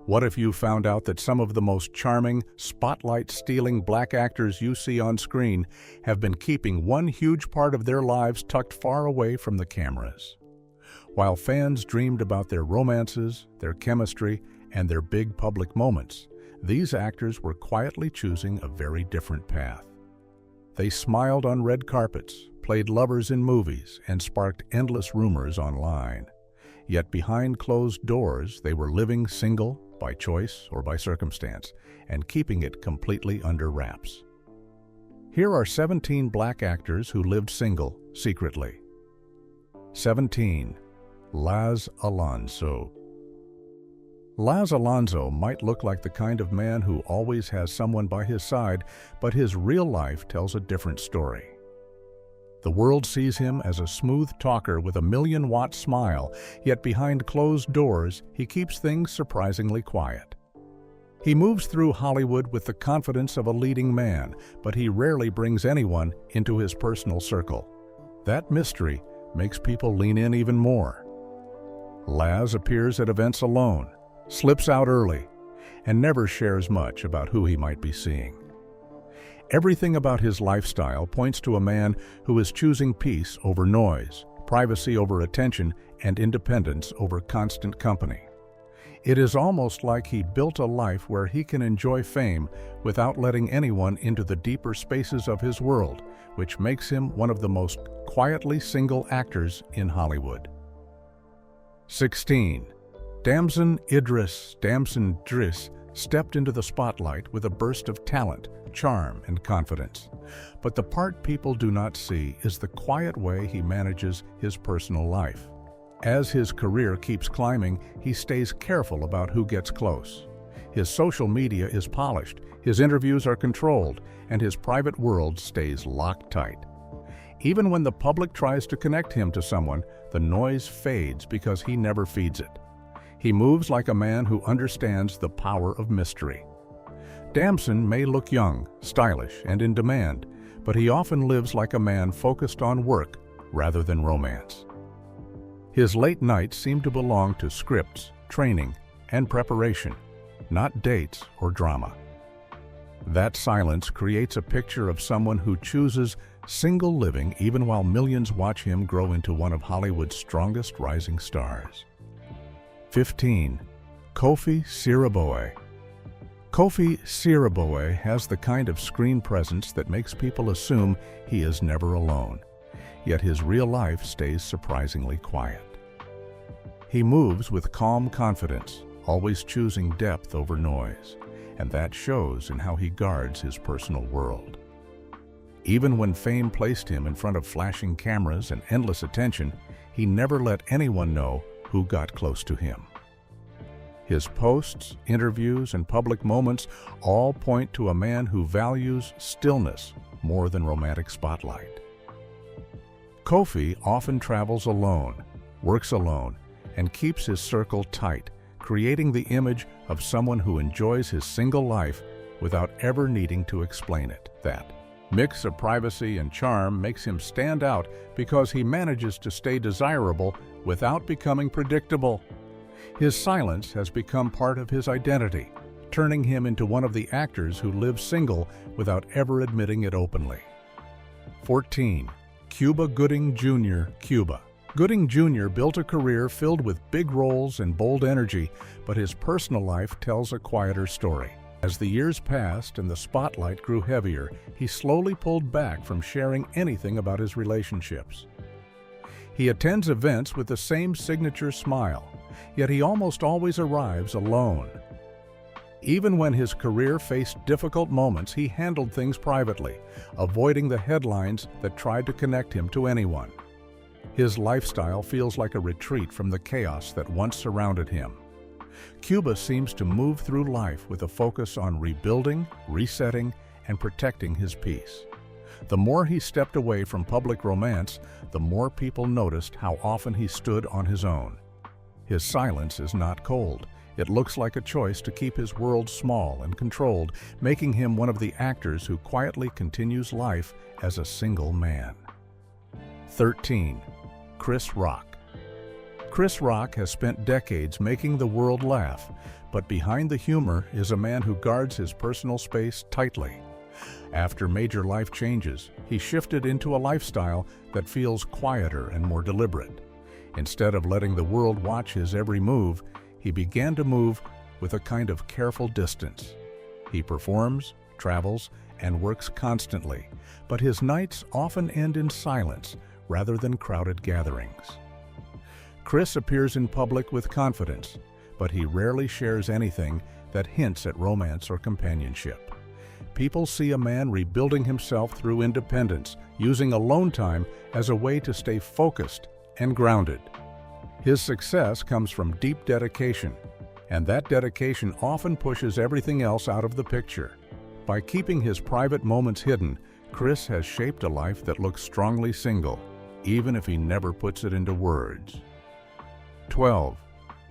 What if you found out that some of the most charming, spotlight-stealing black actors you see on screen have been keeping one huge part of their lives tucked far away from the cameras? While fans dreamed about their romances, their chemistry, and their big public moments, these actors were quietly choosing a very different path. They smiled on red carpets, played lovers in movies, and sparked endless rumors online. Yet behind closed doors, they were living single, by choice or by circumstance, and keeping it completely under wraps. Here are 17 black actors who lived single, secretly. 17. Laz Alonso. Laz Alonso might look like the kind of man who always has someone by his side, but his real life tells a different story. The world sees him as a smooth talker with a million-watt smile, yet behind closed doors, he keeps things surprisingly quiet. He moves through Hollywood with the confidence of a leading man, but he rarely brings anyone into his personal circle. That mystery makes people lean in even more. Laz appears at events alone, slips out early, and never shares much about who he might be seeing. Everything about his lifestyle points to a man who is choosing peace over noise, privacy over attention, and independence over constant company. It is almost like he built a life where he can enjoy fame without letting anyone into the deeper spaces of his world, which makes him one of the most quietly single actors in Hollywood. 16. Damson Idris stepped into the spotlight with a burst of talent, charm, and confidence. But the part people do not see is the quiet way he manages his personal life. As his career keeps climbing, he stays careful about who gets close. His social media is polished, his interviews are controlled, and his private world stays locked tight. Even when the public tries to connect him to someone, the noise fades because he never feeds it. He moves like a man who understands the power of mystery. Damson may look young, stylish, and in demand, but he often lives like a man focused on work rather than romance. His late nights seem to belong to scripts, training, and preparation, not dates or drama. That silence creates a picture of someone who chooses single living even while millions watch him grow into one of Hollywood's strongest rising stars. 15. Kofi Siriboe. Kofi Siriboe has the kind of screen presence that makes people assume he is never alone, yet his real life stays surprisingly quiet. He moves with calm confidence, always choosing depth over noise, and that shows in how he guards his personal world. Even when fame placed him in front of flashing cameras and endless attention, he never let anyone know who got close to him. His posts, interviews, and public moments all point to a man who values stillness more than romantic spotlight. Kofi often travels alone, works alone, and keeps his circle tight, creating the image of someone who enjoys his single life without ever needing to explain it. That mix of privacy and charm makes him stand out because he manages to stay desirable without becoming predictable. His silence has become part of his identity, turning him into one of the actors who live single without ever admitting it openly. 14. Cuba Gooding Jr. Gooding Jr. built a career filled with big roles and bold energy, but his personal life tells a quieter story. As the years passed and the spotlight grew heavier, he slowly pulled back from sharing anything about his relationships. He attends events with the same signature smile, yet he almost always arrives alone. Even when his career faced difficult moments, he handled things privately, avoiding the headlines that tried to connect him to anyone. His lifestyle feels like a retreat from the chaos that once surrounded him. Cuba seems to move through life with a focus on rebuilding, resetting, and protecting his peace. The more he stepped away from public romance, the more people noticed how often he stood on his own. His silence is not cold. It looks like a choice to keep his world small and controlled, making him one of the actors who quietly continues life as a single man. 13. Chris Rock. Chris Rock has spent decades making the world laugh, but behind the humor is a man who guards his personal space tightly. After major life changes, he shifted into a lifestyle that feels quieter and more deliberate. Instead of letting the world watch his every move, he began to move with a kind of careful distance. He performs, travels, and works constantly, but his nights often end in silence rather than crowded gatherings. Chris appears in public with confidence, but he rarely shares anything that hints at romance or companionship. People see a man rebuilding himself through independence, using alone time as a way to stay focused and grounded. His success comes from deep dedication, and that dedication often pushes everything else out of the picture. By keeping his private moments hidden, Chris has shaped a life that looks strongly single, even if he never puts it into words. 12.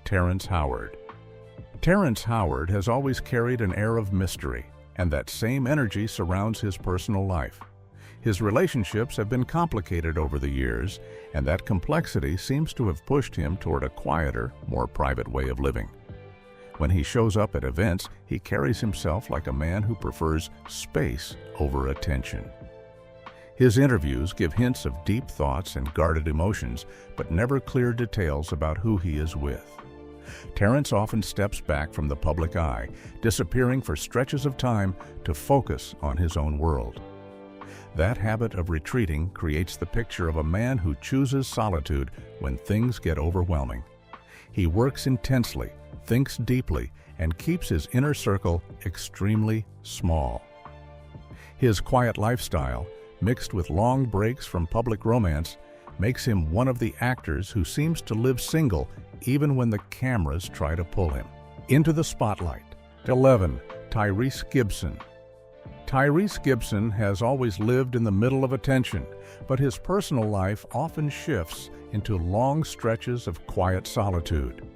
Terrence Howard. Terrence Howard has always carried an air of mystery, and that same energy surrounds his personal life. His relationships have been complicated over the years, and that complexity seems to have pushed him toward a quieter, more private way of living. When he shows up at events, he carries himself like a man who prefers space over attention. His interviews give hints of deep thoughts and guarded emotions, but never clear details about who he is with. Terrence often steps back from the public eye, disappearing for stretches of time to focus on his own world. That habit of retreating creates the picture of a man who chooses solitude when things get overwhelming. He works intensely, thinks deeply, and keeps his inner circle extremely small. His quiet lifestyle, mixed with long breaks from public romance, makes him one of the actors who seems to live single even when the cameras try to pull him into the spotlight. 11. Tyrese Gibson. Tyrese Gibson has always lived in the middle of attention, but his personal life often shifts into long stretches of quiet solitude.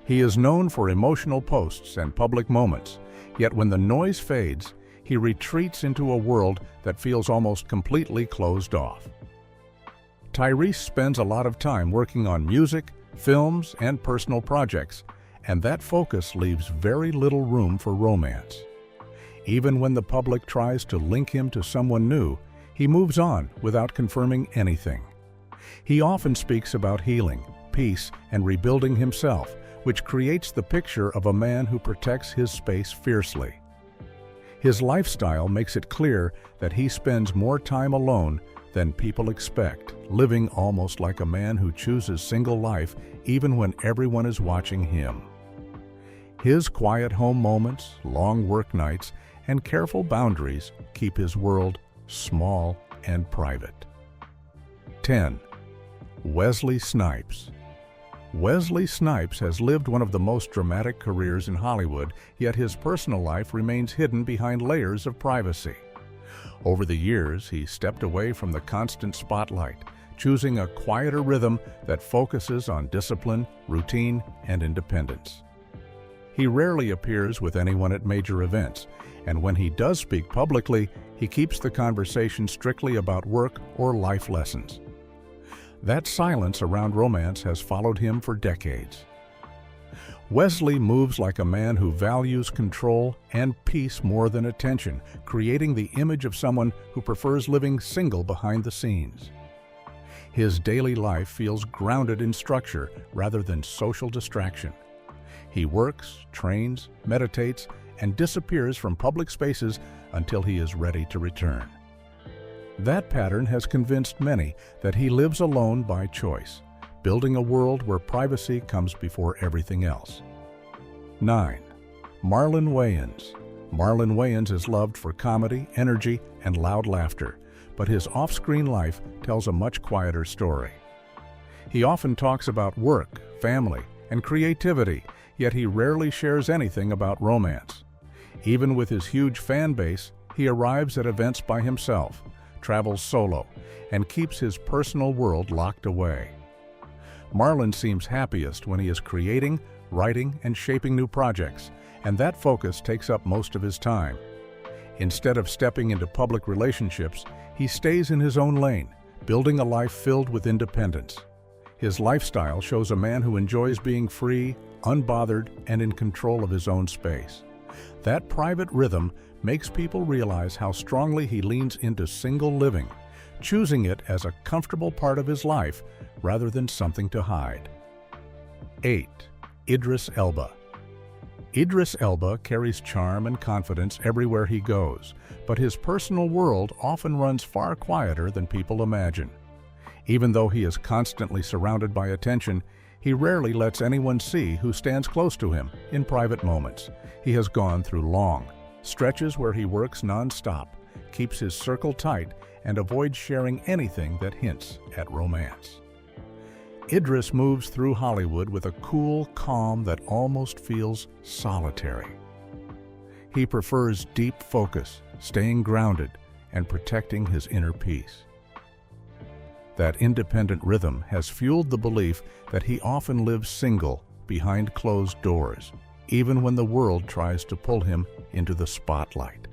He is known for emotional posts and public moments, yet when the noise fades, he retreats into a world that feels almost completely closed off. Tyrese spends a lot of time working on music, films, and personal projects, and that focus leaves very little room for romance. Even when the public tries to link him to someone new, he moves on without confirming anything. He often speaks about healing, peace, and rebuilding himself, which creates the picture of a man who protects his space fiercely. His lifestyle makes it clear that he spends more time alone than people expect, living almost like a man who chooses single life even when everyone is watching him. His quiet home moments, long work nights, and careful boundaries keep his world small and private. 10. Wesley Snipes. Wesley Snipes has lived one of the most dramatic careers in Hollywood, yet his personal life remains hidden behind layers of privacy. Over the years, he stepped away from the constant spotlight, choosing a quieter rhythm that focuses on discipline, routine, and independence. He rarely appears with anyone at major events, and when he does speak publicly, he keeps the conversation strictly about work or life lessons. That silence around romance has followed him for decades. Wesley moves like a man who values control and peace more than attention, creating the image of someone who prefers living single behind the scenes. His daily life feels grounded in structure rather than social distraction. He works, trains, meditates, and disappears from public spaces until he is ready to return. That pattern has convinced many that he lives alone by choice, building a world where privacy comes before everything else. 9. Marlon Wayans. Marlon Wayans is loved for comedy, energy, and loud laughter, but his off-screen life tells a much quieter story. He often talks about work, family, and creativity, yet he rarely shares anything about romance. Even with his huge fan base, he arrives at events by himself, travels solo, and keeps his personal world locked away. Marlon seems happiest when he is creating, writing, and shaping new projects, and that focus takes up most of his time. Instead of stepping into public relationships, he stays in his own lane, building a life filled with independence. His lifestyle shows a man who enjoys being free, unbothered, and in control of his own space. That private rhythm makes people realize how strongly he leans into single living, choosing it as a comfortable part of his life rather than something to hide. 8. Idris Elba. Idris Elba carries charm and confidence everywhere he goes, but his personal world often runs far quieter than people imagine. Even though he is constantly surrounded by attention, he rarely lets anyone see who stands close to him in private moments. He has gone through long stretches where he works non-stop, keeps his circle tight, and avoids sharing anything that hints at romance. Idris moves through Hollywood with a cool calm that almost feels solitary. He prefers deep focus, staying grounded, and protecting his inner peace. That independent rhythm has fueled the belief that he often lives single behind closed doors, even when the world tries to pull him into the spotlight.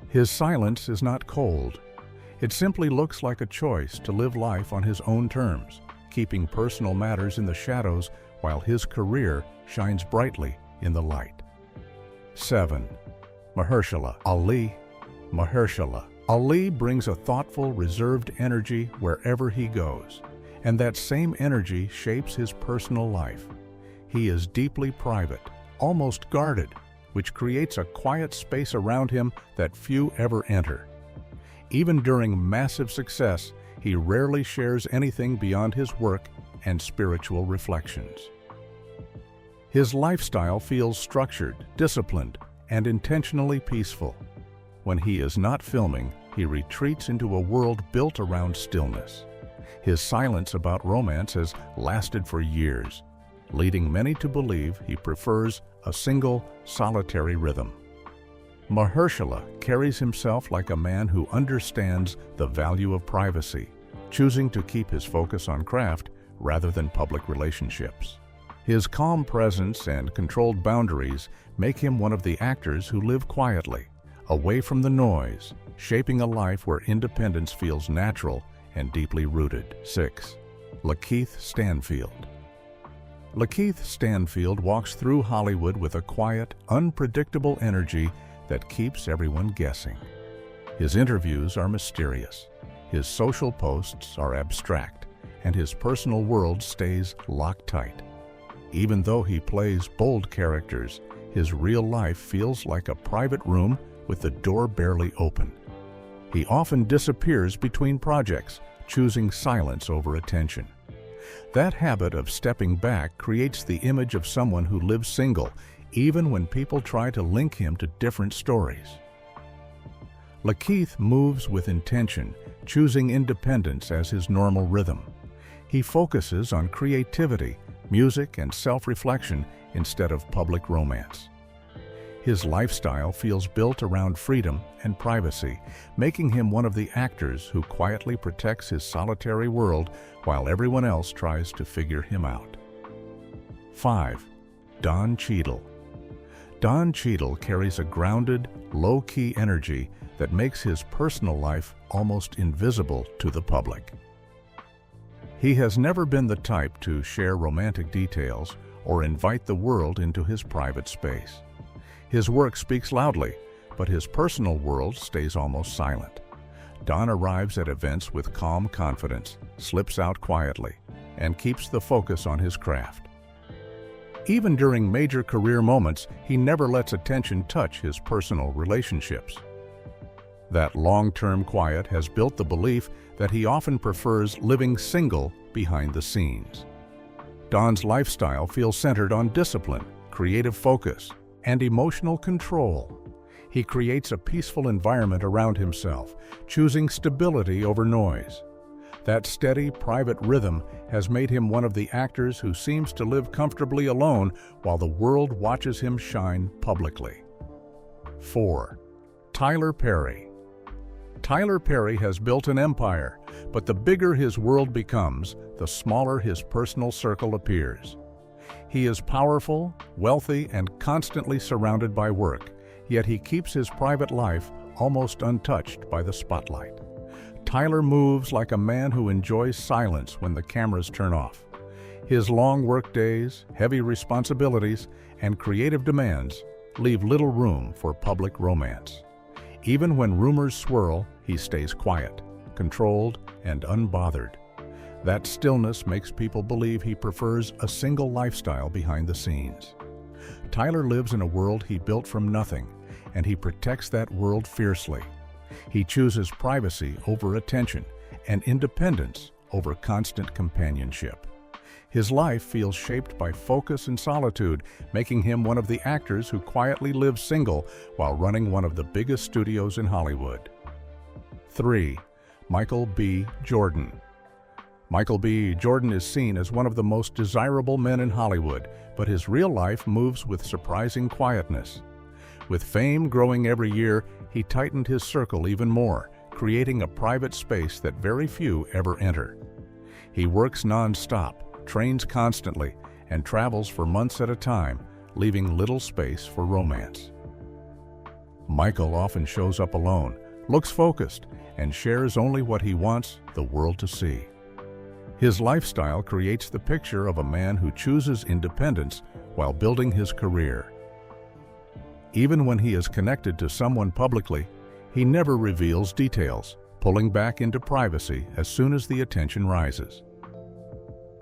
His silence is not cold. It simply looks like a choice to live life on his own terms, keeping personal matters in the shadows while his career shines brightly in the light. 7. Mahershala Ali. Mahershala Ali brings a thoughtful, reserved energy wherever he goes, and that same energy shapes his personal life. He is deeply private, almost guarded, which creates a quiet space around him that few ever enter. Even during massive success, he rarely shares anything beyond his work and spiritual reflections. His lifestyle feels structured, disciplined, and intentionally peaceful. When he is not filming, he retreats into a world built around stillness. His silence about romance has lasted for years, leading many to believe he prefers a single, solitary rhythm. Mahershala carries himself like a man who understands the value of privacy, choosing to keep his focus on craft rather than public relationships. His calm presence and controlled boundaries make him one of the actors who live quietly, away from the noise, shaping a life where independence feels natural and deeply rooted. 6. Lakeith Stanfield. Lakeith Stanfield walks through Hollywood with a quiet, unpredictable energy that keeps everyone guessing. His interviews are mysterious, his social posts are abstract, and his personal world stays locked tight. Even though he plays bold characters, his real life feels like a private room with the door barely open. He often disappears between projects, choosing silence over attention. That habit of stepping back creates the image of someone who lives single, even when people try to link him to different stories. Lakeith moves with intention, choosing independence as his normal rhythm. He focuses on creativity, music, and self-reflection instead of public romance. His lifestyle feels built around freedom and privacy, making him one of the actors who quietly protects his solitary world while everyone else tries to figure him out. 5. Don Cheadle. Don Cheadle carries a grounded, low-key energy that makes his personal life almost invisible to the public. He has never been the type to share romantic details or invite the world into his private space. His work speaks loudly, but his personal world stays almost silent. Don arrives at events with calm confidence, slips out quietly, and keeps the focus on his craft. Even during major career moments, he never lets attention touch his personal relationships. That long-term quiet has built the belief that he often prefers living single behind the scenes. Don's lifestyle feels centered on discipline, creative focus, and emotional control. He creates a peaceful environment around himself, choosing stability over noise. That steady, private rhythm has made him one of the actors who seems to live comfortably alone while the world watches him shine publicly. 4. Tyler Perry. Tyler Perry has built an empire, but the bigger his world becomes, the smaller his personal circle appears. He is powerful, wealthy, and constantly surrounded by work, yet he keeps his private life almost untouched by the spotlight. Tyler moves like a man who enjoys silence when the cameras turn off. His long work days, heavy responsibilities, and creative demands leave little room for public romance. Even when rumors swirl, he stays quiet, controlled, and unbothered. That stillness makes people believe he prefers a single lifestyle behind the scenes. Tyler lives in a world he built from nothing, and he protects that world fiercely. He chooses privacy over attention and independence over constant companionship. His life feels shaped by focus and solitude, making him one of the actors who quietly lives single while running one of the biggest studios in Hollywood. 3. Michael B. Jordan. Michael B. Jordan is seen as one of the most desirable men in Hollywood, but his real life moves with surprising quietness. With fame growing every year, he tightened his circle even more, creating a private space that very few ever enter. He works non-stop, trains constantly, and travels for months at a time, leaving little space for romance. Michael often shows up alone, looks focused, and shares only what he wants the world to see. His lifestyle creates the picture of a man who chooses independence while building his career. Even when he is connected to someone publicly, he never reveals details, pulling back into privacy as soon as the attention rises.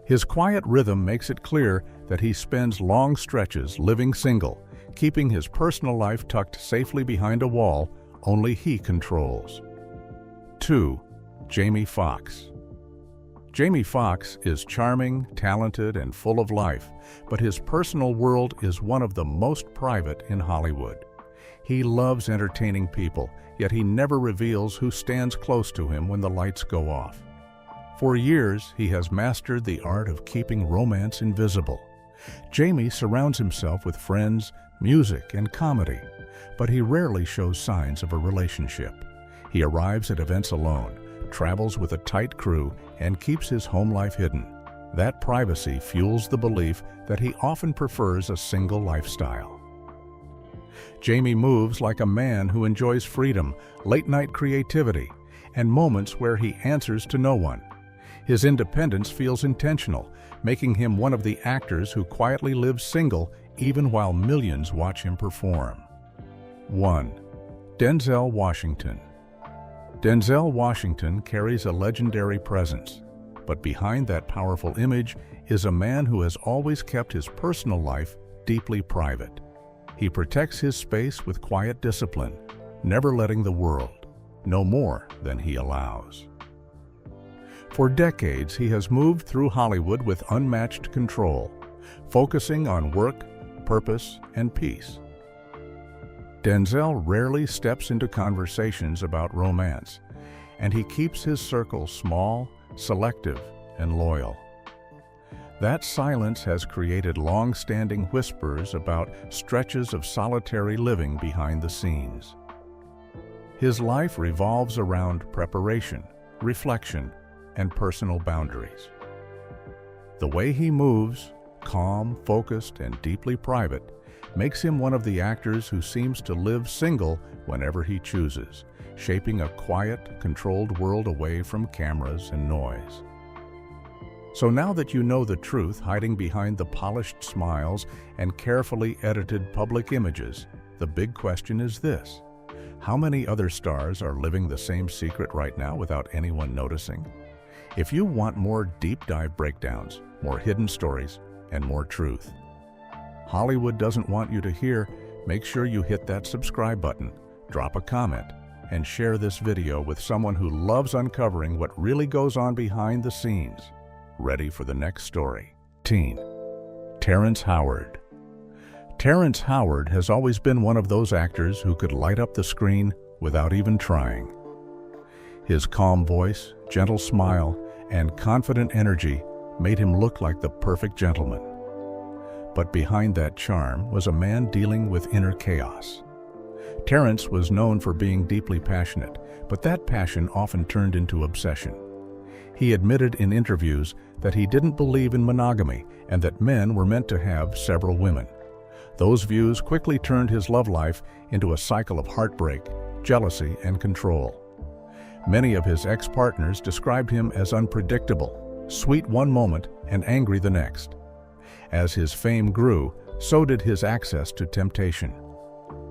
His quiet rhythm makes it clear that he spends long stretches living single, keeping his personal life tucked safely behind a wall only he controls. 2. Jamie Foxx. Jamie Foxx is charming, talented, and full of life, but his personal world is one of the most private in Hollywood. He loves entertaining people, yet he never reveals who stands close to him when the lights go off. For years, he has mastered the art of keeping romance invisible. Jamie surrounds himself with friends, music, and comedy, but he rarely shows signs of a relationship. He arrives at events alone, travels with a tight crew, and keeps his home life hidden. That privacy fuels the belief that he often prefers a single lifestyle. Jamie moves like a man who enjoys freedom, late-night creativity, and moments where he answers to no one. His independence feels intentional, making him one of the actors who quietly lives single even while millions watch him perform. 1. Denzel Washington. Denzel Washington carries a legendary presence, but behind that powerful image is a man who has always kept his personal life deeply private. He protects his space with quiet discipline, never letting the world know more than he allows. For decades, he has moved through Hollywood with unmatched control, focusing on work, purpose, and peace. Denzel rarely steps into conversations about romance, and he keeps his circle small, selective, and loyal. That silence has created long-standing whispers about stretches of solitary living behind the scenes. His life revolves around preparation, reflection, and personal boundaries. The way he moves, calm, focused, and deeply private, makes him one of the actors who seems to live single whenever he chooses, shaping a quiet, controlled world away from cameras and noise. So now that you know the truth hiding behind the polished smiles and carefully edited public images, the big question is this: how many other stars are living the same secret right now without anyone noticing? If you want more deep dive breakdowns, more hidden stories, and more truth Hollywood doesn't want you to hear, make sure you hit that subscribe button, drop a comment, and share this video with someone who loves uncovering what really goes on behind the scenes. Ready for the next story. Teen. Terrence Howard. Terrence Howard has always been one of those actors who could light up the screen without even trying. His calm voice, gentle smile, and confident energy made him look like the perfect gentleman. But behind that charm was a man dealing with inner chaos. Terrence was known for being deeply passionate, but that passion often turned into obsession. He admitted in interviews that he didn't believe in monogamy and that men were meant to have several women. Those views quickly turned his love life into a cycle of heartbreak, jealousy, and control. Many of his ex-partners described him as unpredictable, sweet one moment and angry the next. As his fame grew, so did his access to temptation.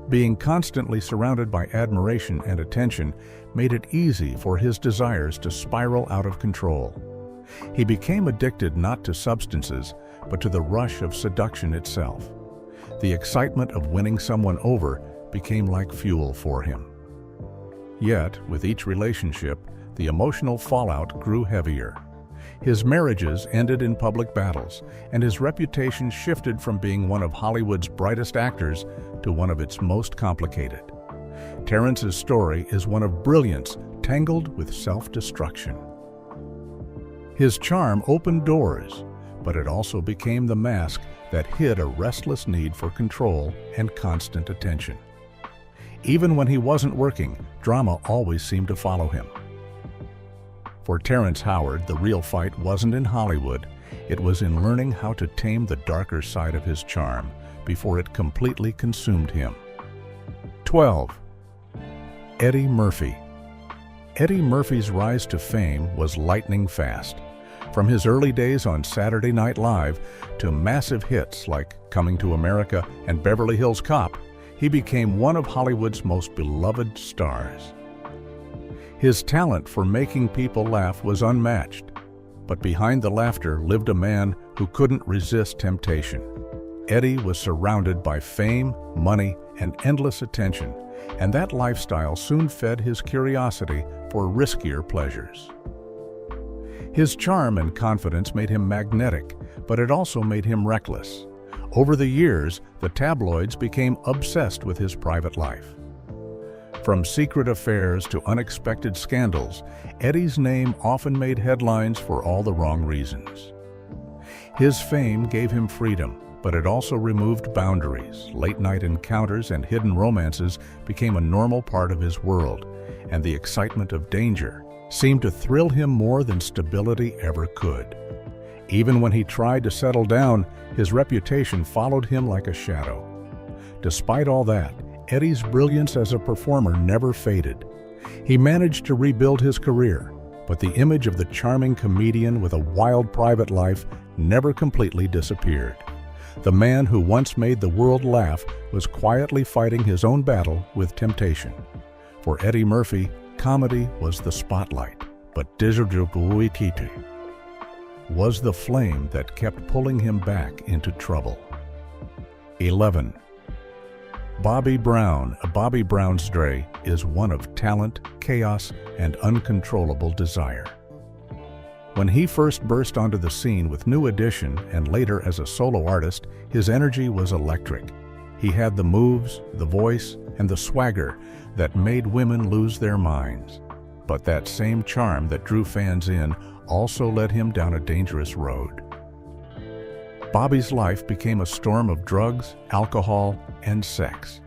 Being constantly surrounded by admiration and attention made it easy for his desires to spiral out of control. He became addicted not to substances, but to the rush of seduction itself. The excitement of winning someone over became like fuel for him. Yet, with each relationship, the emotional fallout grew heavier. His marriages ended in public battles, and his reputation shifted from being one of Hollywood's brightest actors to one of its most complicated. Terrence's story is one of brilliance tangled with self-destruction. His charm opened doors, but it also became the mask that hid a restless need for control and constant attention. Even when he wasn't working, drama always seemed to follow him. For Terrence Howard, the real fight wasn't in Hollywood. It was in learning how to tame the darker side of his charm before it completely consumed him. 12. Eddie Murphy. Eddie Murphy's rise to fame was lightning fast. From his early days on Saturday Night Live to massive hits like Coming to America and Beverly Hills Cop, he became one of Hollywood's most beloved stars. His talent for making people laugh was unmatched, but behind the laughter lived a man who couldn't resist temptation. Eddie was surrounded by fame, money, and endless attention, and that lifestyle soon fed his curiosity for riskier pleasures. His charm and confidence made him magnetic, but it also made him reckless. Over the years, the tabloids became obsessed with his private life. From secret affairs to unexpected scandals, Eddie's name often made headlines for all the wrong reasons. His fame gave him freedom, but it also removed boundaries. Late-night encounters and hidden romances became a normal part of his world, and the excitement of danger seemed to thrill him more than stability ever could. Even when he tried to settle down, his reputation followed him like a shadow. Despite all that, Eddie's brilliance as a performer never faded. He managed to rebuild his career, but the image of the charming comedian with a wild private life never completely disappeared. The man who once made the world laugh was quietly fighting his own battle with temptation. For Eddie Murphy, comedy was the spotlight, but Digital was the flame that kept pulling him back into trouble. 11. Bobby Brown. Bobby Brown's day is one of talent, chaos, and uncontrollable desire. When he first burst onto the scene with New Edition and later as a solo artist, his energy was electric. He had the moves, the voice, and the swagger that made women lose their minds. But that same charm that drew fans in also led him down a dangerous road. Bobby's life became a storm of drugs, alcohol, and sex.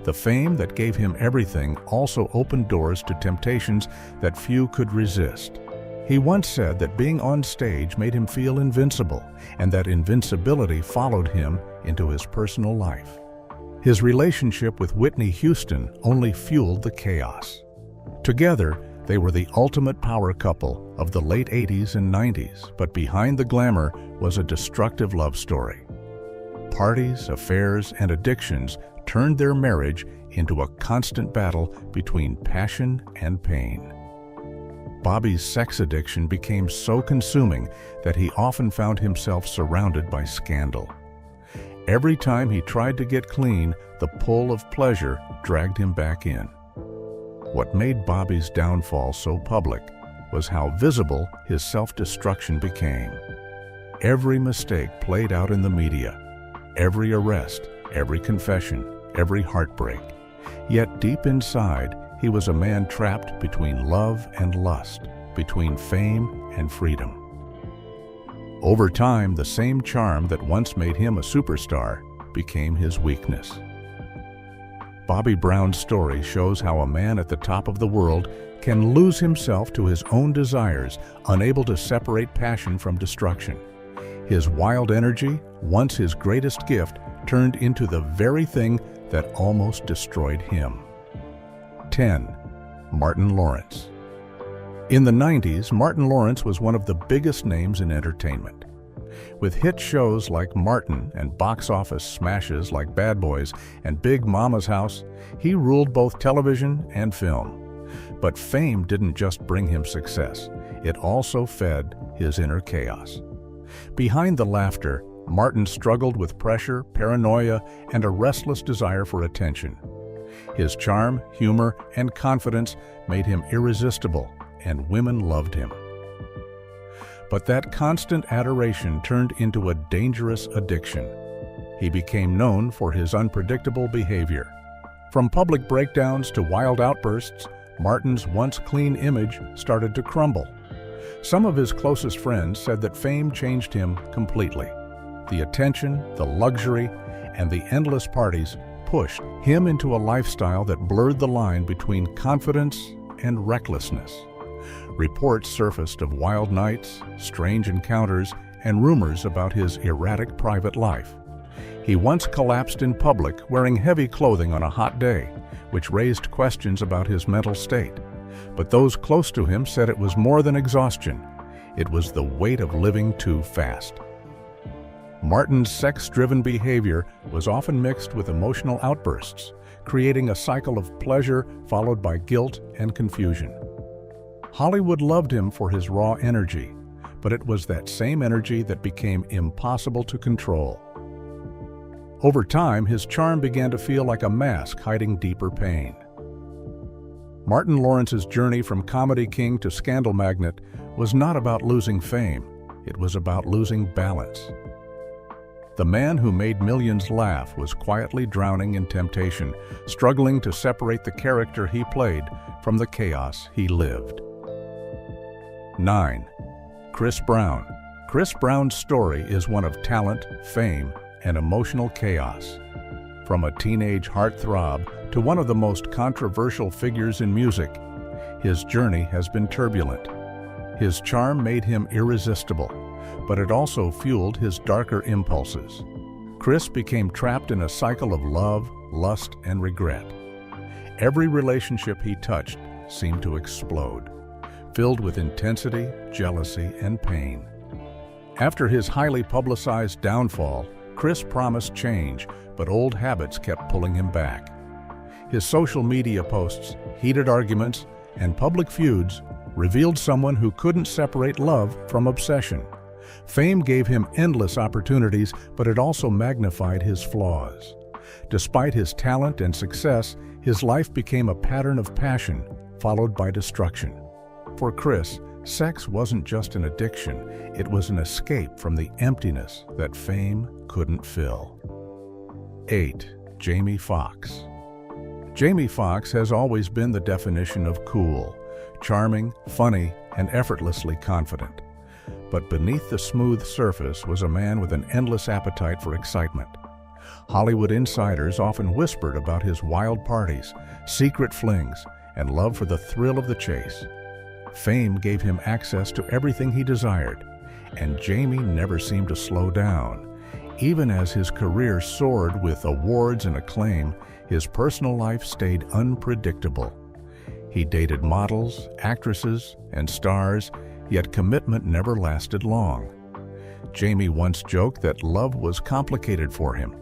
The fame that gave him everything also opened doors to temptations that few could resist. He once said that being on stage made him feel invincible, and that invincibility followed him into his personal life. His relationship with Whitney Houston only fueled the chaos. Together, they were the ultimate power couple of the late 80s and 90s, but behind the glamour was a destructive love story. Parties, affairs, and addictions turned their marriage into a constant battle between passion and pain. Bobby's sex addiction became so consuming that he often found himself surrounded by scandal. Every time he tried to get clean, the pull of pleasure dragged him back in. What made Bobby's downfall so public was how visible his self-destruction became. Every mistake played out in the media, every arrest, every confession, every heartbreak. Yet deep inside, he was a man trapped between love and lust, between fame and freedom. Over time, the same charm that once made him a superstar became his weakness. Bobby Brown's story shows how a man at the top of the world can lose himself to his own desires, unable to separate passion from destruction. His wild energy, once his greatest gift, turned into the very thing that almost destroyed him. 10. Martin Lawrence. In the 90s, Martin Lawrence was one of the biggest names in entertainment. With hit shows like Martin and box office smashes like Bad Boys and Big Mama's House, he ruled both television and film. But fame didn't just bring him success, it also fed his inner chaos. Behind the laughter, Martin struggled with pressure, paranoia, and a restless desire for attention. His charm, humor, and confidence made him irresistible, and women loved him. But that constant adoration turned into a dangerous addiction. He became known for his unpredictable behavior. From public breakdowns to wild outbursts, Martin's once clean image started to crumble. Some of his closest friends said that fame changed him completely. The attention, the luxury, and the endless parties pushed him into a lifestyle that blurred the line between confidence and recklessness. Reports surfaced of wild nights, strange encounters, and rumors about his erratic private life. He once collapsed in public wearing heavy clothing on a hot day, which raised questions about his mental state. But those close to him said it was more than exhaustion. It was the weight of living too fast. Martin's sex-driven behavior was often mixed with emotional outbursts, creating a cycle of pleasure followed by guilt and confusion. Hollywood loved him for his raw energy, but it was that same energy that became impossible to control. Over time, his charm began to feel like a mask hiding deeper pain. Martin Lawrence's journey from comedy king to scandal magnate was not about losing fame, it was about losing balance. The man who made millions laugh was quietly drowning in temptation, struggling to separate the character he played from the chaos he lived. 9. Chris Brown. Chris Brown's story is one of talent, fame, and emotional chaos. From a teenage heartthrob to one of the most controversial figures in music, his journey has been turbulent. His charm made him irresistible, but it also fueled his darker impulses. Chris became trapped in a cycle of love, lust, and regret. Every relationship he touched seemed to explode, filled with intensity, jealousy, and pain. After his highly publicized downfall, Chris promised change, but old habits kept pulling him back. His social media posts, heated arguments, and public feuds revealed someone who couldn't separate love from obsession. Fame gave him endless opportunities, but it also magnified his flaws. Despite his talent and success, his life became a pattern of passion, followed by destruction. For Chris, sex wasn't just an addiction, it was an escape from the emptiness that fame couldn't fill. 8. Jamie Foxx. Jamie Foxx has always been the definition of cool, charming, funny, and effortlessly confident. But beneath the smooth surface was a man with an endless appetite for excitement. Hollywood insiders often whispered about his wild parties, secret flings, and love for the thrill of the chase. Fame gave him access to everything he desired, and Jamie never seemed to slow down. Even as his career soared with awards and acclaim, his personal life stayed unpredictable. He dated models, actresses, and stars, yet commitment never lasted long. Jamie once joked that love was complicated for him,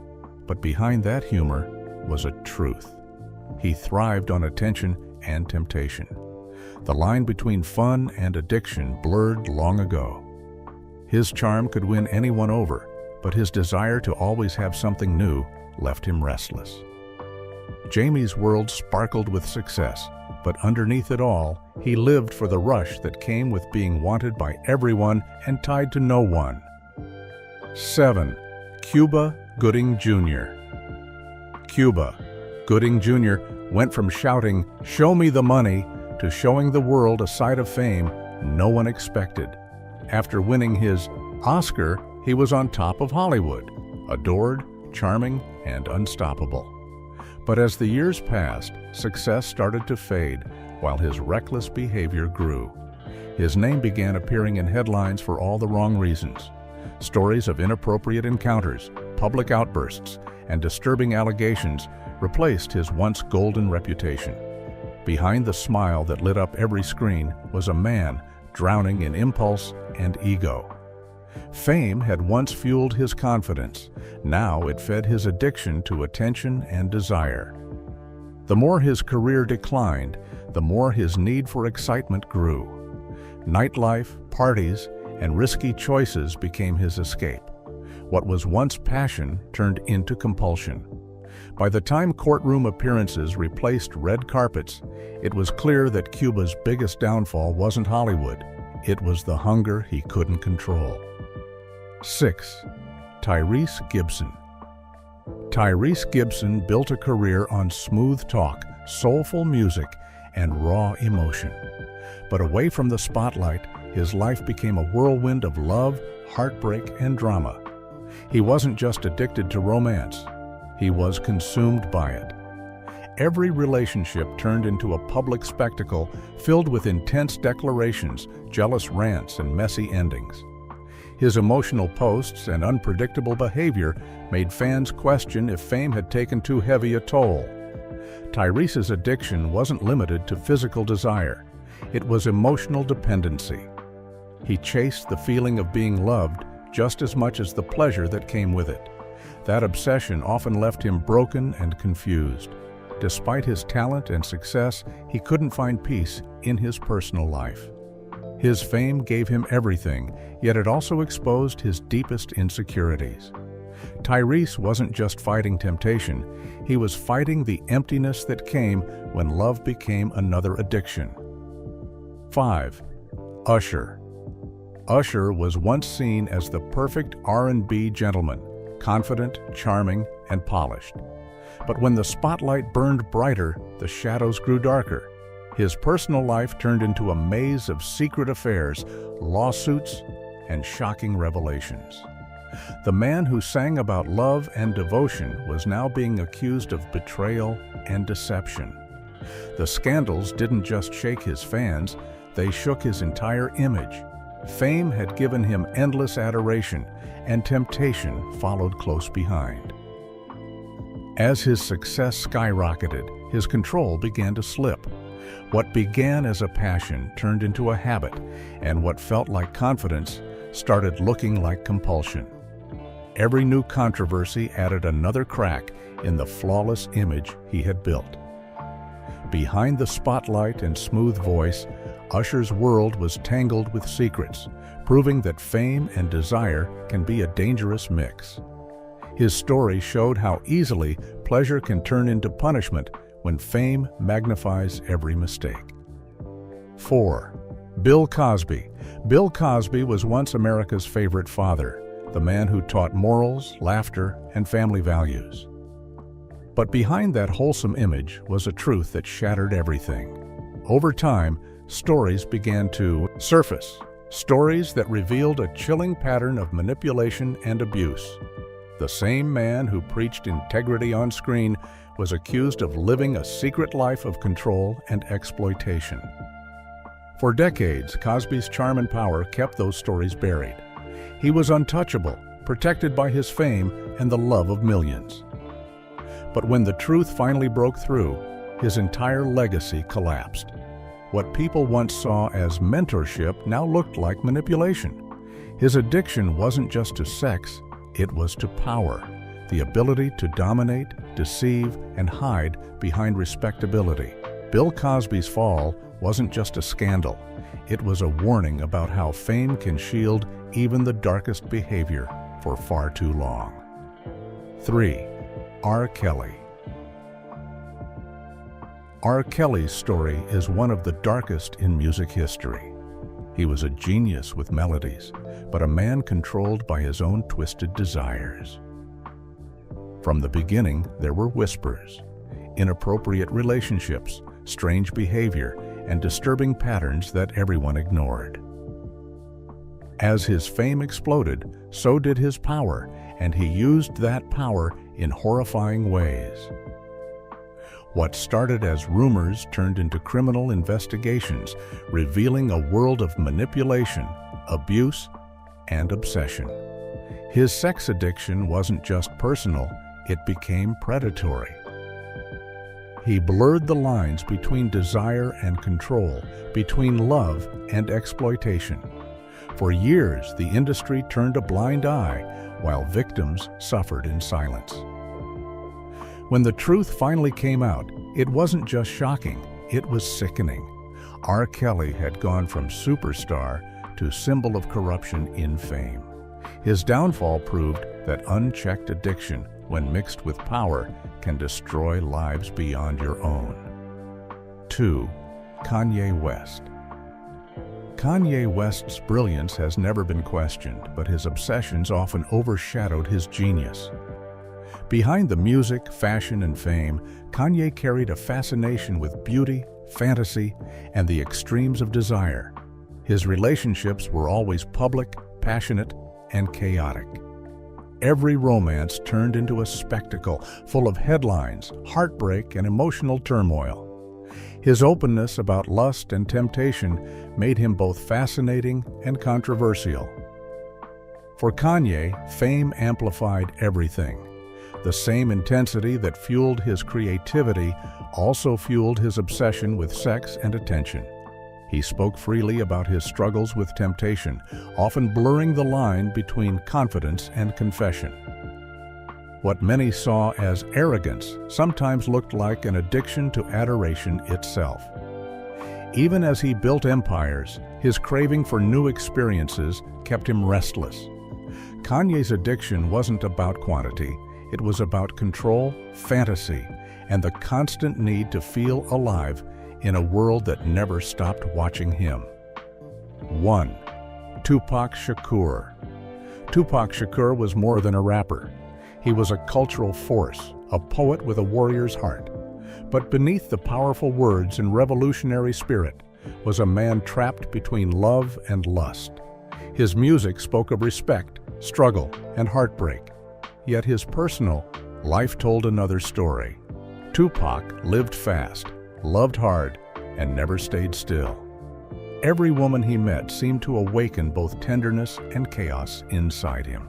but behind that humor was a truth. He thrived on attention and temptation. The line between fun and addiction blurred long ago. His charm could win anyone over, but his desire to always have something new left him restless. Jamie's world sparkled with success, but underneath it all, he lived for the rush that came with being wanted by everyone and tied to no one. 7. Cuba Gooding Jr. Cuba Gooding Jr. went from shouting, "Show me the money," to showing the world a side of fame no one expected. After winning his Oscar, he was on top of Hollywood, adored, charming, and unstoppable. But as the years passed, success started to fade while his reckless behavior grew. His name began appearing in headlines for all the wrong reasons. Stories of inappropriate encounters, public outbursts, and disturbing allegations replaced his once golden reputation. Behind the smile that lit up every screen was a man drowning in impulse and ego. Fame had once fueled his confidence. Now it fed his addiction to attention and desire. The more his career declined, the more his need for excitement grew. Nightlife, parties, and risky choices became his escape. What was once passion turned into compulsion. By the time courtroom appearances replaced red carpets, it was clear that Cuba's biggest downfall wasn't Hollywood. It was the hunger he couldn't control. 6. Tyrese Gibson. Tyrese Gibson built a career on smooth talk, soulful music, and raw emotion. But away from the spotlight, his life became a whirlwind of love, heartbreak, and drama. He wasn't just addicted to romance. He was consumed by it. Every relationship turned into a public spectacle filled with intense declarations, jealous rants, and messy endings. His emotional posts and unpredictable behavior made fans question if fame had taken too heavy a toll. Tyrese's addiction wasn't limited to physical desire. It was emotional dependency. He chased the feeling of being loved just as much as the pleasure that came with it. That obsession often left him broken and confused. Despite his talent and success, he couldn't find peace in his personal life. His fame gave him everything, yet it also exposed his deepest insecurities. Tyrese wasn't just fighting temptation, he was fighting the emptiness that came when love became another addiction. 5. Usher. Usher was once seen as the perfect R&B gentleman, confident, charming, and polished. But when the spotlight burned brighter, the shadows grew darker. His personal life turned into a maze of secret affairs, lawsuits, and shocking revelations. The man who sang about love and devotion was now being accused of betrayal and deception. The scandals didn't just shake his fans, they shook his entire image. Fame had given him endless adoration, and temptation followed close behind. As his success skyrocketed, his control began to slip. What began as a passion turned into a habit, and what felt like confidence started looking like compulsion. Every new controversy added another crack in the flawless image he had built. Behind the spotlight and smooth voice, Usher's world was tangled with secrets, proving that fame and desire can be a dangerous mix. His story showed how easily pleasure can turn into punishment when fame magnifies every mistake. 4. Bill Cosby. Bill Cosby was once America's favorite father, the man who taught morals, laughter, and family values. But behind that wholesome image was a truth that shattered everything. Over time, stories began to surface, stories that revealed a chilling pattern of manipulation and abuse. The same man who preached integrity on screen was accused of living a secret life of control and exploitation. For decades, Cosby's charm and power kept those stories buried. He was untouchable, protected by his fame and the love of millions. But when the truth finally broke through, his entire legacy collapsed. What people once saw as mentorship now looked like manipulation. His addiction wasn't just to sex, it was to power, the ability to dominate, deceive, and hide behind respectability. Bill Cosby's fall wasn't just a scandal, it was a warning about how fame can shield even the darkest behavior for far too long. 3. R. Kelly. R. Kelly's story is one of the darkest in music history. He was a genius with melodies, but a man controlled by his own twisted desires. From the beginning, there were whispers, inappropriate relationships, strange behavior, and disturbing patterns that everyone ignored. As his fame exploded, so did his power, and he used that power in horrifying ways. What started as rumors turned into criminal investigations, revealing a world of manipulation, abuse, and obsession. His sex addiction wasn't just personal, it became predatory. He blurred the lines between desire and control, between love and exploitation. For years, the industry turned a blind eye while victims suffered in silence. When the truth finally came out, it wasn't just shocking, it was sickening. R. Kelly had gone from superstar to symbol of corruption in fame. His downfall proved that unchecked addiction, when mixed with power, can destroy lives beyond your own. 2. Kanye West. Kanye West's brilliance has never been questioned, but his obsessions often overshadowed his genius. Behind the music, fashion, and fame, Kanye carried a fascination with beauty, fantasy, and the extremes of desire. His relationships were always public, passionate, and chaotic. Every romance turned into a spectacle full of headlines, heartbreak, and emotional turmoil. His openness about lust and temptation made him both fascinating and controversial. For Kanye, fame amplified everything. The same intensity that fueled his creativity also fueled his obsession with sex and attention. He spoke freely about his struggles with temptation, often blurring the line between confidence and confession. What many saw as arrogance sometimes looked like an addiction to adoration itself. Even as he built empires, his craving for new experiences kept him restless. Kanye's addiction wasn't about quantity, it was about control, fantasy, and the constant need to feel alive in a world that never stopped watching him. 1. Tupac Shakur. Tupac Shakur was more than a rapper. He was a cultural force, a poet with a warrior's heart. But beneath the powerful words and revolutionary spirit was a man trapped between love and lust. His music spoke of respect, struggle, and heartbreak. Yet his personal life told another story. Tupac lived fast, loved hard, and never stayed still. Every woman he met seemed to awaken both tenderness and chaos inside him.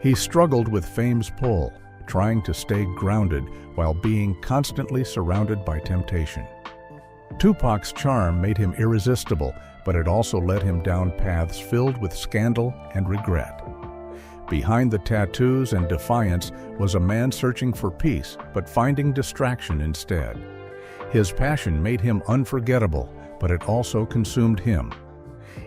He struggled with fame's pull, trying to stay grounded while being constantly surrounded by temptation. Tupac's charm made him irresistible, but it also led him down paths filled with scandal and regret. Behind the tattoos and defiance was a man searching for peace, but finding distraction instead. His passion made him unforgettable, but it also consumed him.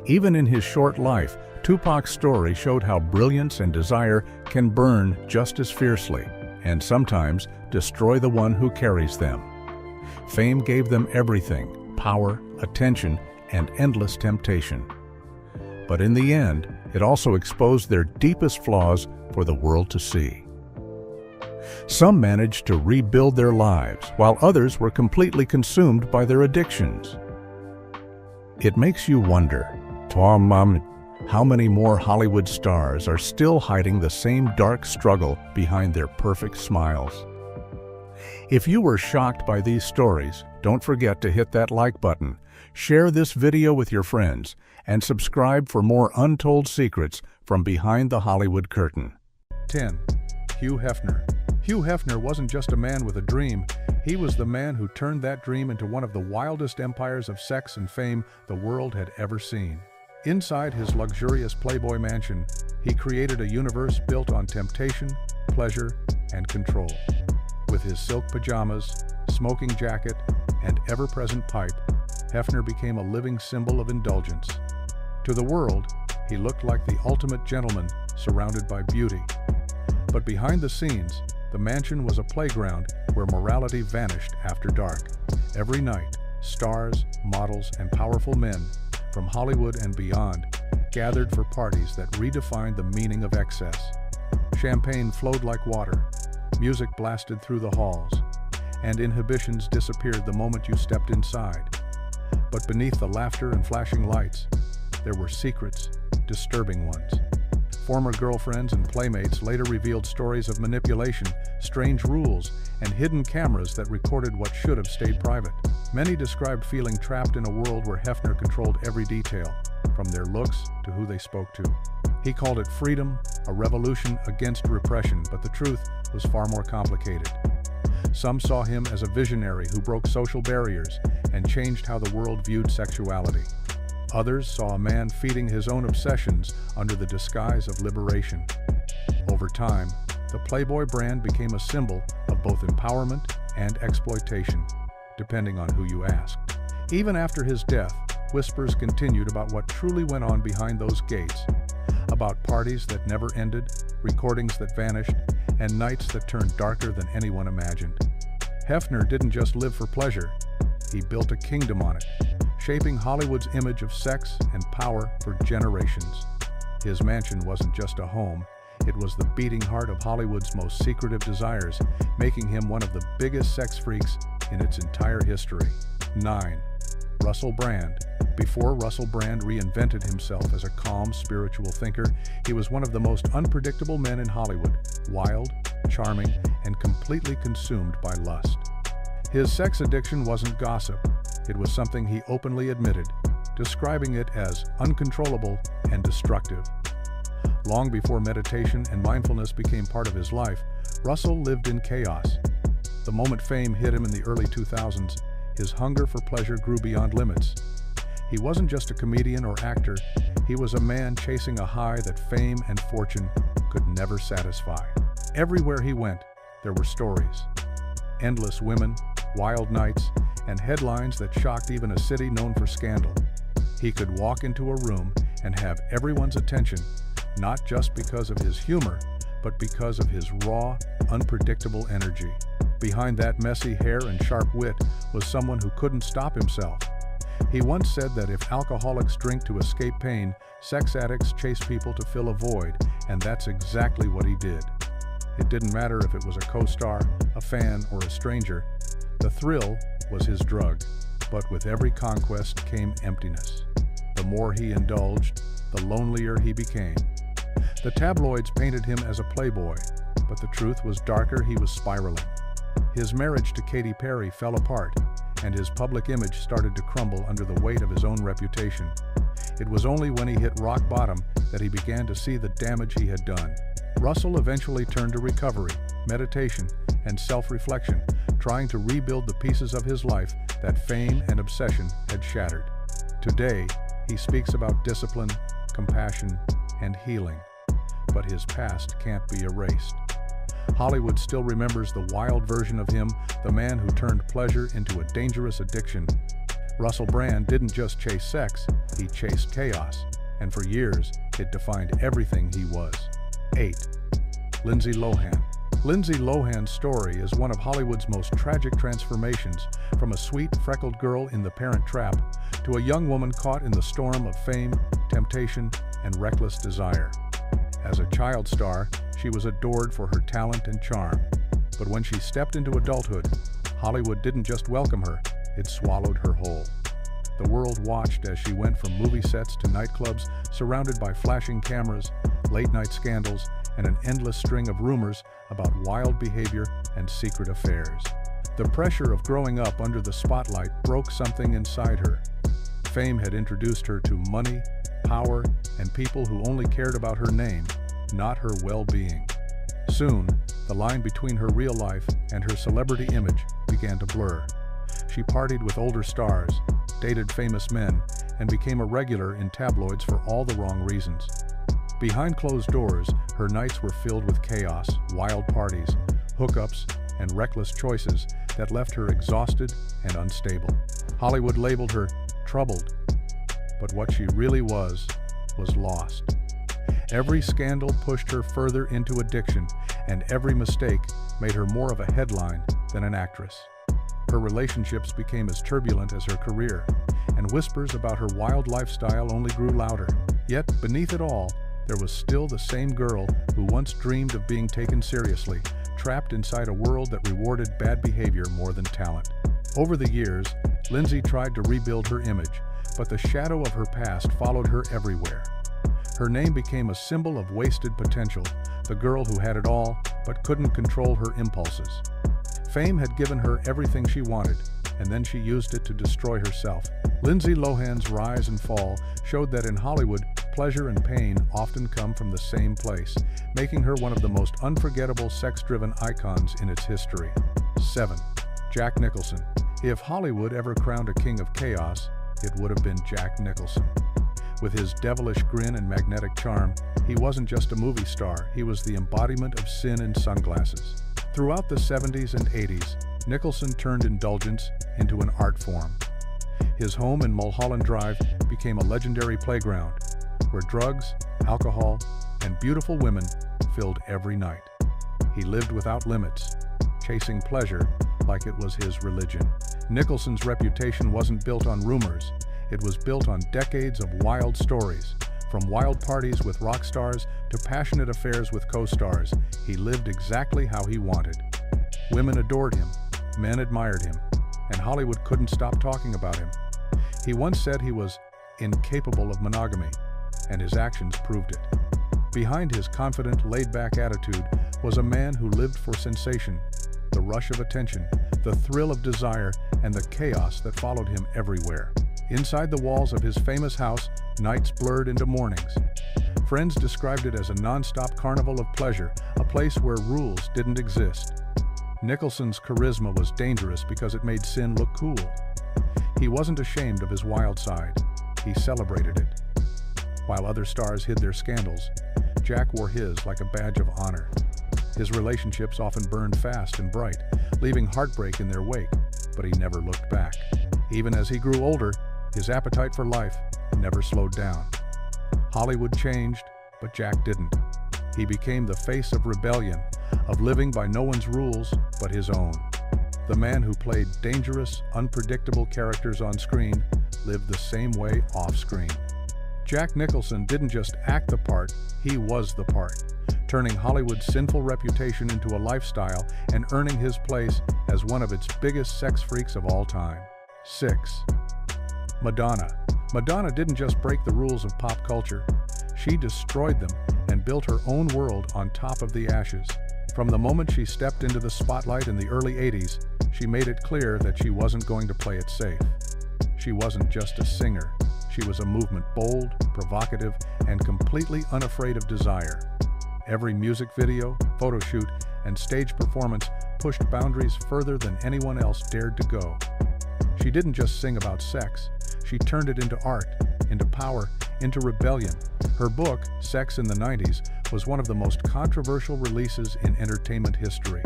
Even in his short life, Tupac's story showed how brilliance and desire can burn just as fiercely, and sometimes destroy the one who carries them. Fame gave them everything: power, attention, and endless temptation. But in the end, it also exposed their deepest flaws for the world to see. Some managed to rebuild their lives, while others were completely consumed by their addictions. It makes you wonder, how many more Hollywood stars are still hiding the same dark struggle behind their perfect smiles? If you were shocked by these stories, don't forget to hit that like button, share this video with your friends, and subscribe for more untold secrets from behind the Hollywood curtain. 10. Hugh Hefner. Hugh Hefner wasn't just a man with a dream, he was the man who turned that dream into one of the wildest empires of sex and fame the world had ever seen. Inside his luxurious Playboy mansion, he created a universe built on temptation, pleasure, and control. With his silk pajamas, smoking jacket, and ever-present pipe, Hefner became a living symbol of indulgence. To the world, he looked like the ultimate gentleman, surrounded by beauty. But behind the scenes, the mansion was a playground where morality vanished after dark. Every night, stars, models, and powerful men from Hollywood and beyond gathered for parties that redefined the meaning of excess. Champagne flowed like water, music blasted through the halls, and inhibitions disappeared the moment you stepped inside. But beneath the laughter and flashing lights, there were secrets, disturbing ones. Former girlfriends and playmates later revealed stories of manipulation, strange rules, and hidden cameras that recorded what should have stayed private. Many described feeling trapped in a world where Hefner controlled every detail, from their looks to who they spoke to. He called it freedom, a revolution against repression, but the truth was far more complicated. Some saw him as a visionary who broke social barriers and changed how the world viewed sexuality. Others saw a man feeding his own obsessions under the disguise of liberation. Over time, the Playboy brand became a symbol of both empowerment and exploitation, depending on who you asked. Even after his death, whispers continued about what truly went on behind those gates, about parties that never ended, recordings that vanished, and nights that turned darker than anyone imagined. Hefner didn't just live for pleasure, he built a kingdom on it, shaping Hollywood's image of sex and power for generations. His mansion wasn't just a home, it was the beating heart of Hollywood's most secretive desires, making him one of the biggest sex freaks in its entire history. 9. Russell Brand. Before Russell Brand reinvented himself as a calm, spiritual thinker, he was one of the most unpredictable men in Hollywood, wild, charming, and completely consumed by lust. His sex addiction wasn't gossip, it was something he openly admitted, describing it as uncontrollable and destructive. Long before meditation and mindfulness became part of his life, Russell lived in chaos. The moment fame hit him in the early 2000s, his hunger for pleasure grew beyond limits. He wasn't just a comedian or actor, he was a man chasing a high that fame and fortune could never satisfy. Everywhere he went, there were stories. Endless women, wild nights, and headlines that shocked even a city known for scandal. He could walk into a room and have everyone's attention, not just because of his humor, but because of his raw, unpredictable energy. Behind that messy hair and sharp wit was someone who couldn't stop himself. He once said that if alcoholics drink to escape pain, sex addicts chase people to fill a void, and that's exactly what he did. It didn't matter if it was a co-star, a fan, or a stranger. The thrill was his drug, but with every conquest came emptiness. The more he indulged, the lonelier he became. The tabloids painted him as a playboy, but the truth was darker. He was spiraling. His marriage to Katy Perry fell apart, and his public image started to crumble under the weight of his own reputation. It was only when he hit rock bottom that he began to see the damage he had done. Russell eventually turned to recovery, meditation, and self-reflection, trying to rebuild the pieces of his life that fame and obsession had shattered. Today, he speaks about discipline, compassion, and healing. But his past can't be erased. Hollywood still remembers the wild version of him, the man who turned pleasure into a dangerous addiction. Russell Brand didn't just chase sex, he chased chaos, and for years, it defined everything he was. 8. Lindsay Lohan. Lindsay Lohan's story is one of Hollywood's most tragic transformations, from a sweet, freckled girl in The Parent Trap to a young woman caught in the storm of fame, temptation, and reckless desire. As a child star, she was adored for her talent and charm. But when she stepped into adulthood, Hollywood didn't just welcome her, it swallowed her whole. The world watched as she went from movie sets to nightclubs, surrounded by flashing cameras, late-night scandals, and an endless string of rumors about wild behavior and secret affairs. The pressure of growing up under the spotlight broke something inside her. Fame had introduced her to money, power, and people who only cared about her name, not her well-being. Soon, the line between her real life and her celebrity image began to blur. She partied with older stars, dated famous men, and became a regular in tabloids for all the wrong reasons. Behind closed doors, her nights were filled with chaos, wild parties, hookups, and reckless choices that left her exhausted and unstable. Hollywood labeled her troubled, but what she really was lost. Every scandal pushed her further into addiction, and every mistake made her more of a headline than an actress. Her relationships became as turbulent as her career, and whispers about her wild lifestyle only grew louder. Yet, beneath it all, there was still the same girl who once dreamed of being taken seriously, trapped inside a world that rewarded bad behavior more than talent. Over the years, Lindsay tried to rebuild her image, but the shadow of her past followed her everywhere. Her name became a symbol of wasted potential, the girl who had it all but couldn't control her impulses. Fame had given her everything she wanted, and then she used it to destroy herself. Lindsay Lohan's rise and fall showed that in Hollywood, pleasure and pain often come from the same place, making her one of the most unforgettable sex-driven icons in its history. 7. Jack Nicholson. If Hollywood ever crowned a king of chaos, it would have been Jack Nicholson. With his devilish grin and magnetic charm, he wasn't just a movie star, he was the embodiment of sin in sunglasses. Throughout the 70s and 80s, Nicholson turned indulgence into an art form. His home in Mulholland Drive became a legendary playground, where drugs, alcohol, and beautiful women filled every night. He lived without limits, chasing pleasure like it was his religion. Nicholson's reputation wasn't built on rumors, it was built on decades of wild stories. From wild parties with rock stars to passionate affairs with co-stars, he lived exactly how he wanted. Women adored him, men admired him, and Hollywood couldn't stop talking about him. He once said he was incapable of monogamy, and his actions proved it. Behind his confident, laid-back attitude was a man who lived for sensation, the rush of attention, the thrill of desire, and the chaos that followed him everywhere. Inside the walls of his famous house, nights blurred into mornings. Friends described it as a non-stop carnival of pleasure, a place where rules didn't exist. Nicholson's charisma was dangerous because it made sin look cool. He wasn't ashamed of his wild side, he celebrated it. While other stars hid their scandals, Jack wore his like a badge of honor. His relationships often burned fast and bright, leaving heartbreak in their wake, but he never looked back. Even as he grew older, his appetite for life never slowed down. Hollywood changed, but Jack didn't. He became the face of rebellion, of living by no one's rules but his own. The man who played dangerous, unpredictable characters on screen lived the same way off-screen. Jack Nicholson didn't just act the part, he was the part, turning Hollywood's sinful reputation into a lifestyle and earning his place as one of its biggest sex freaks of all time. 6. Madonna. Madonna didn't just break the rules of pop culture, she destroyed them and built her own world on top of the ashes. From the moment she stepped into the spotlight in the early 80s, she made it clear that she wasn't going to play it safe. She wasn't just a singer, she was a movement bold, provocative, and completely unafraid of desire. Every music video, photo shoot, and stage performance pushed boundaries further than anyone else dared to go. She didn't just sing about sex, she turned it into art, into power, into rebellion. Her book, Sex in the 90s, was one of the most controversial releases in entertainment history.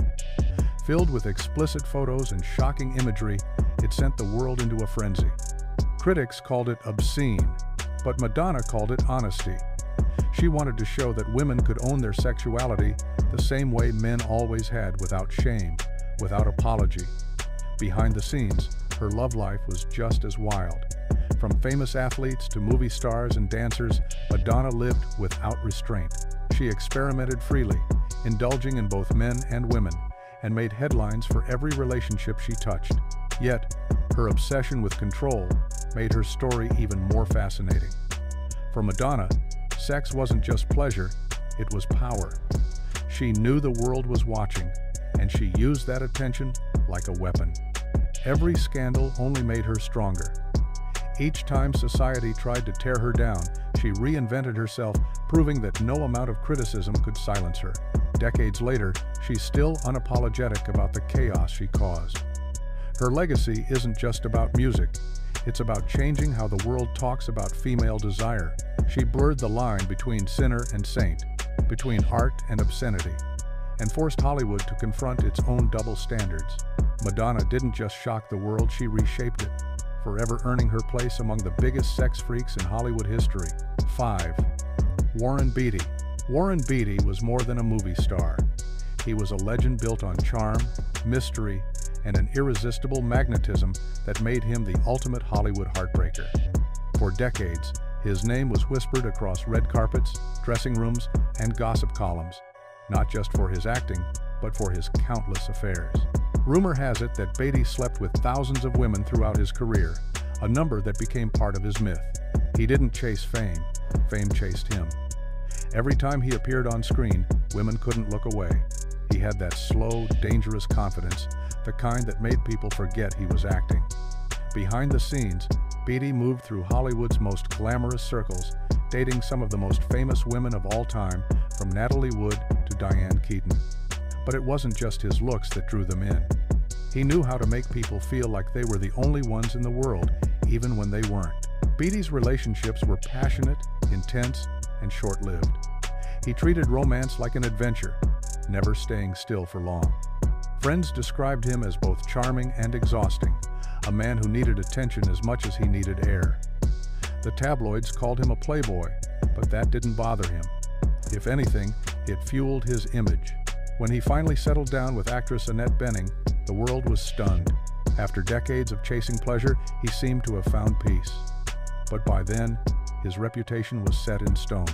Filled with explicit photos and shocking imagery, it sent the world into a frenzy. Critics called it obscene, but Madonna called it honesty. She wanted to show that women could own their sexuality the same way men always had, without shame, without apology. Behind the scenes, her love life was just as wild. From famous athletes to movie stars and dancers, Madonna lived without restraint. She experimented freely, indulging in both men and women, and made headlines for every relationship she touched. Yet, her obsession with control made her story even more fascinating. For Madonna, sex wasn't just pleasure, it was power. She knew the world was watching, and she used that attention like a weapon. Every scandal only made her stronger. Each time society tried to tear her down, she reinvented herself, proving that no amount of criticism could silence her. Decades later, she's still unapologetic about the chaos she caused. Her legacy isn't just about music, it's about changing how the world talks about female desire. She blurred the line between sinner and saint, between art and obscenity, and forced Hollywood to confront its own double standards. Madonna didn't just shock the world, she reshaped it, forever earning her place among the biggest sex freaks in Hollywood history. 5. Warren Beatty. Warren Beatty was more than a movie star. He was a legend built on charm, mystery, and an irresistible magnetism that made him the ultimate Hollywood heartbreaker. For decades, his name was whispered across red carpets, dressing rooms, and gossip columns, not just for his acting, but for his countless affairs. Rumor has it that Beatty slept with thousands of women throughout his career, a number that became part of his myth. He didn't chase fame, fame chased him. Every time he appeared on screen, women couldn't look away. He had that slow, dangerous confidence, the kind that made people forget he was acting. Behind the scenes, Beatty moved through Hollywood's most glamorous circles, dating some of the most famous women of all time, from Natalie Wood to Diane Keaton. But it wasn't just his looks that drew them in. He knew how to make people feel like they were the only ones in the world, even when they weren't. Beatty's relationships were passionate, intense, and short-lived. He treated romance like an adventure, never staying still for long. Friends described him as both charming and exhausting, a man who needed attention as much as he needed air. The tabloids called him a playboy, but that didn't bother him. If anything, it fueled his image. When he finally settled down with actress Annette Bening, the world was stunned. After decades of chasing pleasure, he seemed to have found peace. But by then, his reputation was set in stone.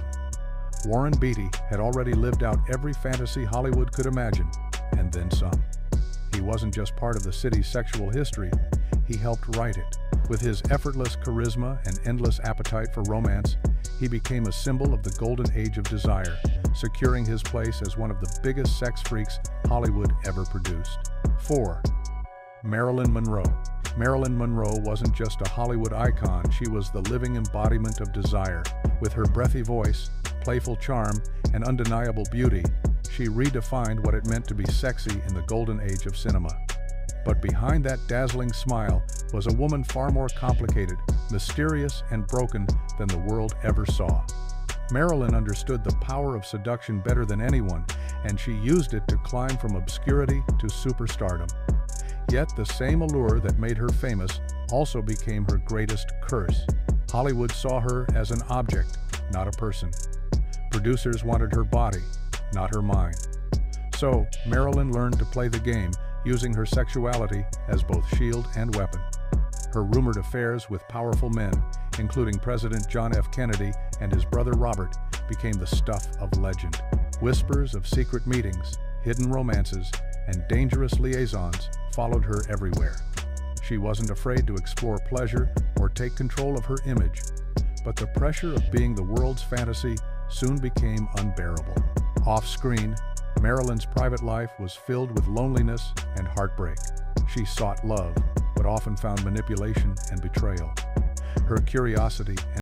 Warren Beatty had already lived out every fantasy Hollywood could imagine, and then some. He wasn't just part of the city's sexual history, he helped write it. With his effortless charisma and endless appetite for romance, he became a symbol of the golden age of desire, securing his place as one of the biggest sex freaks Hollywood ever produced. 4. Marilyn Monroe. Marilyn Monroe wasn't just a Hollywood icon, she was the living embodiment of desire. With her breathy voice, playful charm, and undeniable beauty, she redefined what it meant to be sexy in the golden age of cinema. But behind that dazzling smile was a woman far more complicated, mysterious, and broken than the world ever saw. Marilyn understood the power of seduction better than anyone, and she used it to climb from obscurity to superstardom. Yet the same allure that made her famous also became her greatest curse. Hollywood saw her as an object, not a person. Producers wanted her body, not her mind. So, Marilyn learned to play the game, using her sexuality as both shield and weapon. Her rumored affairs with powerful men, including President John F. Kennedy and his brother Robert, became the stuff of legend. Whispers of secret meetings, hidden romances, and dangerous liaisons followed her everywhere. She wasn't afraid to explore pleasure or take control of her image, but the pressure of being the world's fantasy soon became unbearable. Off-screen, Marilyn's private life was filled with loneliness and heartbreak. She sought love, but often found manipulation and betrayal. Her curiosity and